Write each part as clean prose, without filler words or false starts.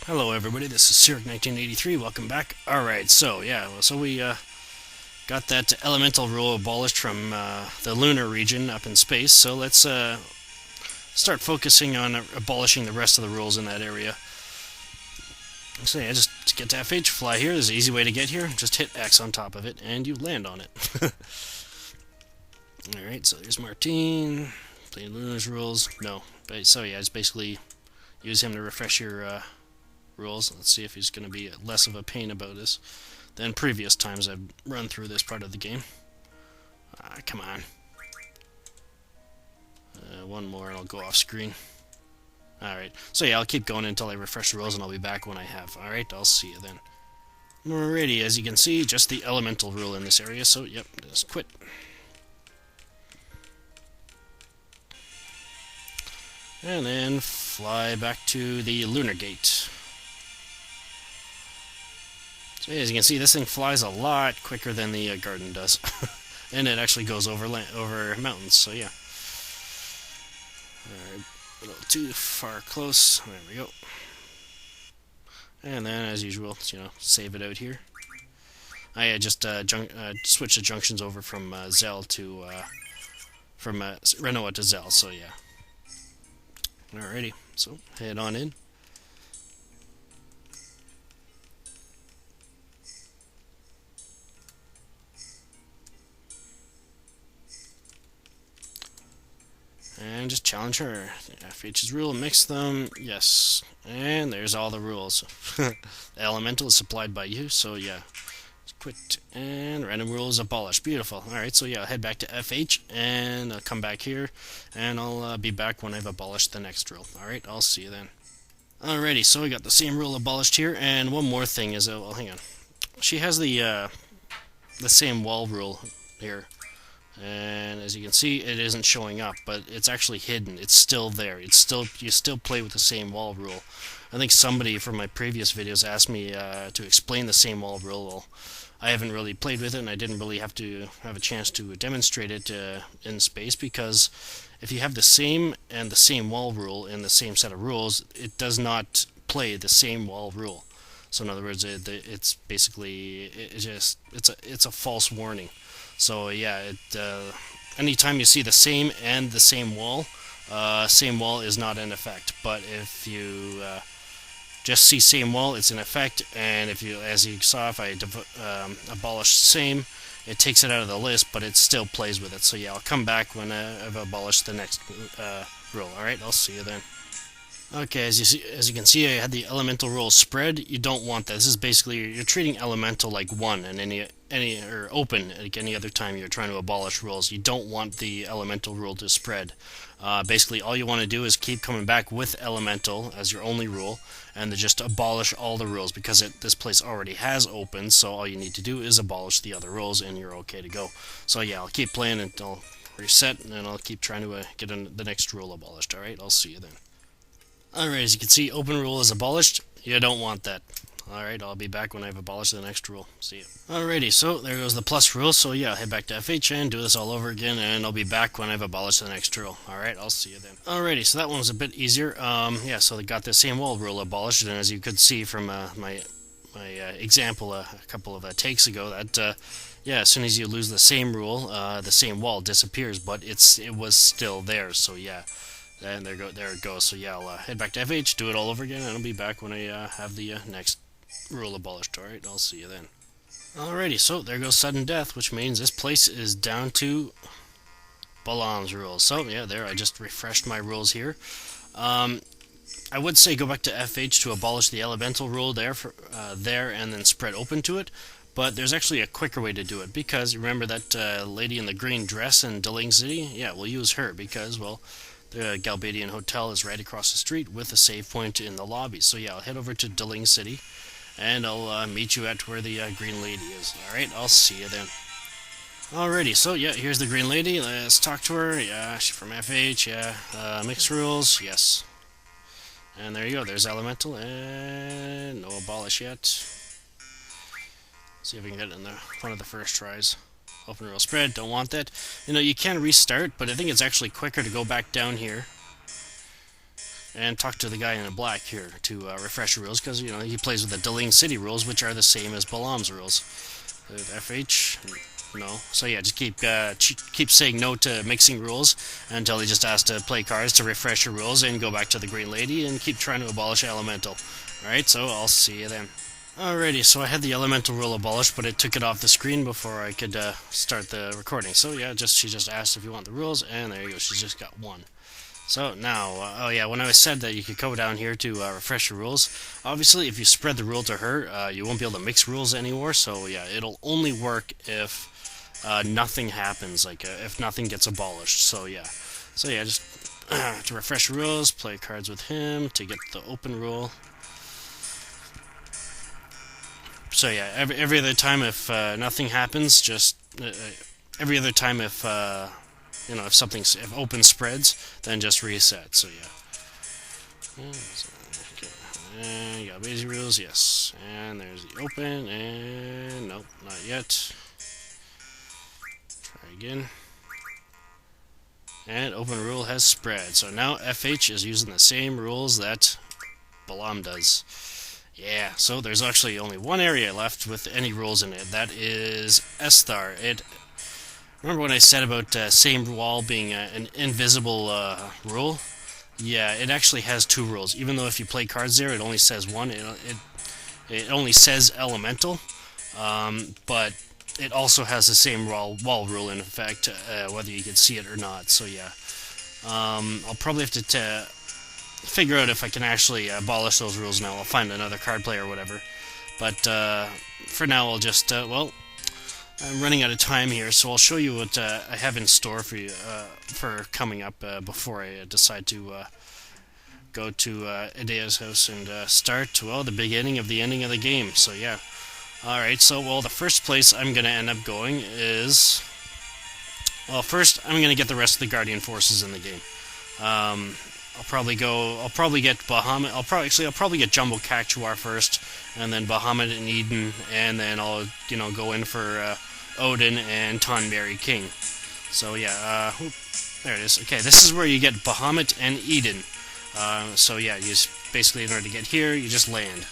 Hello everybody, this is Cyric1983, welcome back. Alright, so we got that elemental rule abolished from the lunar region up in space, so let's start focusing on abolishing the rest of the rules in that area. So yeah, just to get to FH, fly here, there's an easy way to get here, just hit X on top of it and you land on it. Alright, so there's Martine, playing Lunar Rules, no, but so yeah, it's basically use him to refresh your rules. Let's see if he's going to be less of a pain about this than previous times I've run through this part of the game. Come on. One more and I'll go off screen. Alright, so yeah, I'll keep going until I refresh the rules and I'll be back when I have. Alright, I'll see you then. Alrighty, as you can see, just the elemental rule in this area, so yep, just quit. And then fly back to the Lunar Gate. So as you can see, this thing flies a lot quicker than the garden does. And it actually goes over mountains, so yeah. Alright, a little too far close. There we go. And then, as usual, save it out here. I just switched the junctions over from Zell to from Renoa to Zell, so yeah. Alrighty, so head on in. And just challenge her. FH's rule, mix them, yes. And there's all the rules. The elemental is supplied by you, so yeah. Quit, and random rules abolished. Beautiful. Alright, so yeah, I'll head back to FH, and I'll come back here, and I'll be back when I've abolished the next rule. Alright, I'll see you then. Alrighty, so we got the same rule abolished here, and one more thing is, well, hang on. She has the same wall rule here. And as you can see, it isn't showing up, but it's actually hidden. It's still there. You still play with the same wall rule. I think somebody from my previous videos asked me to explain the same wall rule. Well, I haven't really played with it, and I didn't really have a chance to demonstrate it in space, because if you have the same and the same wall rule in the same set of rules, it does not play the same wall rule. So in other words, it's basically it's a false warning. So yeah, anytime you see the same and the same wall is not in effect. But if you just see same wall, it's in effect. And if you, as you saw, if I abolish same, it takes it out of the list, but it still plays with it. So yeah, I'll come back when I've abolished the next rule. All right, I'll see you then. Okay, as you can see, I had the elemental rule spread. You don't want that. This is basically, you're treating elemental like 1 and any or open like any other time you're trying to abolish rules. You don't want the elemental rule to spread. Basically, all you want to do is keep coming back with elemental as your only rule, and to just abolish all the rules, because this place already has open. So all you need to do is abolish the other rules, and you're okay to go. So yeah, I'll keep playing until reset, and then I'll keep trying to get the next rule abolished. All right, I'll see you then. Alright, as you can see, open rule is abolished. You don't want that. Alright, I'll be back when I've abolished the next rule. See you. Alrighty, so there goes the plus rule. So yeah, head back to FH and do this all over again, and I'll be back when I've abolished the next rule. Alright, I'll see you then. Alrighty, so that one was a bit easier. Yeah, so they got the same wall rule abolished, and as you could see from my example a couple of takes ago, that yeah, as soon as you lose the same rule, the same wall disappears, but it was still there. So yeah. And there it goes. So yeah, I'll head back to FH, do it all over again, and I'll be back when I have the next rule abolished. Alright, I'll see you then. Alrighty, so there goes sudden death, which means this place is down to Balam's rules. So yeah, there, I just refreshed my rules here. I would say go back to FH to abolish the elemental rule there, and then spread open to it. But there's actually a quicker way to do it, because remember that lady in the green dress in Deling City? Yeah, we'll use her, because, well, the Galbadian Hotel is right across the street with a save point in the lobby. So yeah, I'll head over to Deling City, and I'll meet you at where the green lady is. Alright, I'll see you then. Alrighty, so yeah, here's the green lady. Let's talk to her. Yeah, she's from FH, yeah. Mixed rules, yes. And there you go, there's elemental, and no abolish yet. See if we can get it in one of the first tries. Open rule spread, don't want that. You can restart, but I think it's actually quicker to go back down here and talk to the guy in the black here to refresh the rules, because, you know, he plays with the Deling City rules, which are the same as Balam's rules. FH, no. So yeah, just keep saying no to mixing rules until he just asks to play cards to refresh your rules and go back to the Green Lady and keep trying to abolish Elemental. Alright, so I'll see you then. Alrighty, so I had the Elemental rule abolished, but it took it off the screen before I could start the recording. So yeah, she just asked if you want the rules, and there you go, she's just got one. So now, oh yeah, when I said that you could go down here to refresh your rules, obviously if you spread the rule to her, you won't be able to mix rules anymore, so yeah, it'll only work if nothing happens, like if nothing gets abolished, so yeah. So yeah, just to refresh rules, play cards with him, to get the open rule. So yeah, every other time if nothing happens, just every other time if you know, if open spreads, then just reset. So yeah. And you got basic rules, yes. And there's the open, and nope, not yet. Try again. And open rule has spread. So now FH is using the same rules that Balam does. Yeah, so there's actually only one area left with any rules in it. That is Esthar. Remember when I said about same wall being an invisible rule? Yeah, it actually has two rules. Even though if you play cards there, it only says one. It only says Elemental, but it also has the same wall rule in effect, whether you can see it or not. So yeah, I'll probably have to figure out if I can actually abolish those rules now. I'll find another card play or whatever. But for now, I'll just well. I'm running out of time here, so I'll show you what I have in store for you for coming up before I decide to go to Idea's house and start, well, the beginning of the ending of the game. So yeah. Alright, so, well, the first place I'm going to end up going is... Well, first, I'm going to get the rest of the Guardian Forces in the game. I'll probably get Bahamut. I'll probably get Jumbo Cactuar first, and then Bahamut and Eden, and then I'll, you know, go in for Odin and Tonberry King. So yeah, there it is. Okay, this is where you get Bahamut and Eden. So yeah, you just basically, in order to get here, you just land.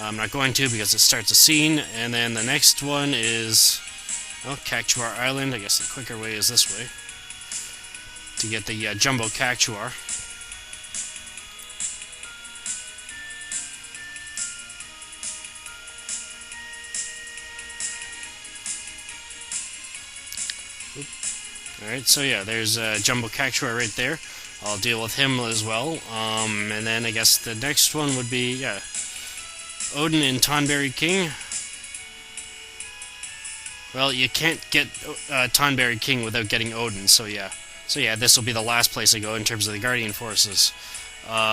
I'm not going to because it starts a scene, and then the next one is, well, Cactuar Island. I guess the quicker way is this way to get the Jumbo Cactuar. Alright, so yeah, there's Jumbo Cactuar right there. I'll deal with him as well. And then I guess the next one would be, yeah, Odin and Tonberry King. Well, you can't get Tonberry King without getting Odin, so yeah. So yeah, this will be the last place I go in terms of the Guardian Forces.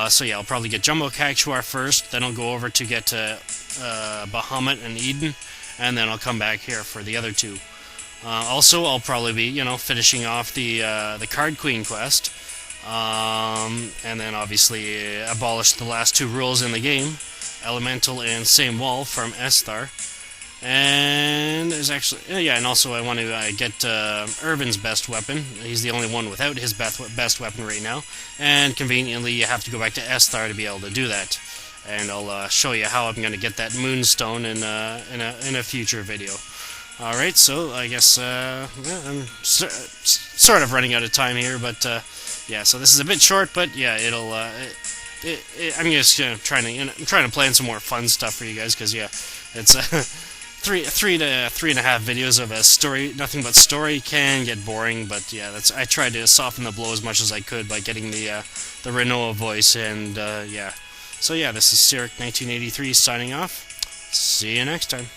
So yeah, I'll probably get Jumbo Cactuar first, then I'll go over to get Bahamut and Eden, and then I'll come back here for the other two. Also, I'll probably be, you know, finishing off the Card Queen quest, and then obviously abolish the last two rules in the game, Elemental and Same Wall from Esthar. And there's actually, yeah, and also I want to get Irvin's best weapon. He's the only one without his best weapon right now, and conveniently you have to go back to Esthar to be able to do that. And I'll show you how I'm going to get that Moonstone in a future video. Alright, so I guess yeah, I'm sort of running out of time here, but yeah, so this is a bit short, but yeah, it'll I'm just trying to plan some more fun stuff for you guys, because yeah, it's three to 3.5 videos of a story, nothing but story, can get boring, but yeah, I tried to soften the blow as much as I could by getting the Renoa voice, and yeah, so yeah, this is Cyric 1983 signing off. See you next time.